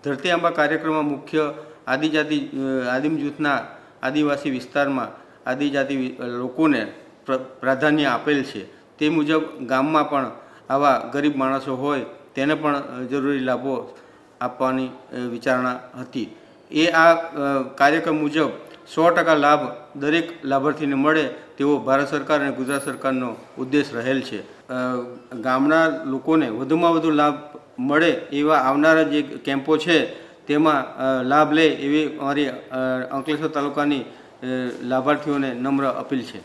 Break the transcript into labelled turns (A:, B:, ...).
A: ધરતી આંબા કાર્યક્રમમાં મુખ્ય આદિમ જૂથના આદિવાસી વિસ્તારમાં આદિજાતિ લોકોને પ્રાધાન્ય આપેલ છે। તે મુજબ ગામમાં પણ આવા ગરીબ માણસો હોય તેને પણ જરૂરી લાભો આપવાની વિચારણા હતી। આ કાર્યક્રમ મુજબ 100% લાભ દરેક લાભાર્થીને મળે તેવો ભારત સરકાર અને ગુજરાત સરકારનો ઉદ્દેશ રહેલ છે। ગામના લોકોને વધુમાં વધુ લાભ મળે એવા આવનારા જે કેમ્પો છે તેમાં લાભ લે એવી અમારી અંકલેશ્વર તાલુકાની લાભાર્થીઓને નમ્ર અપીલ છે।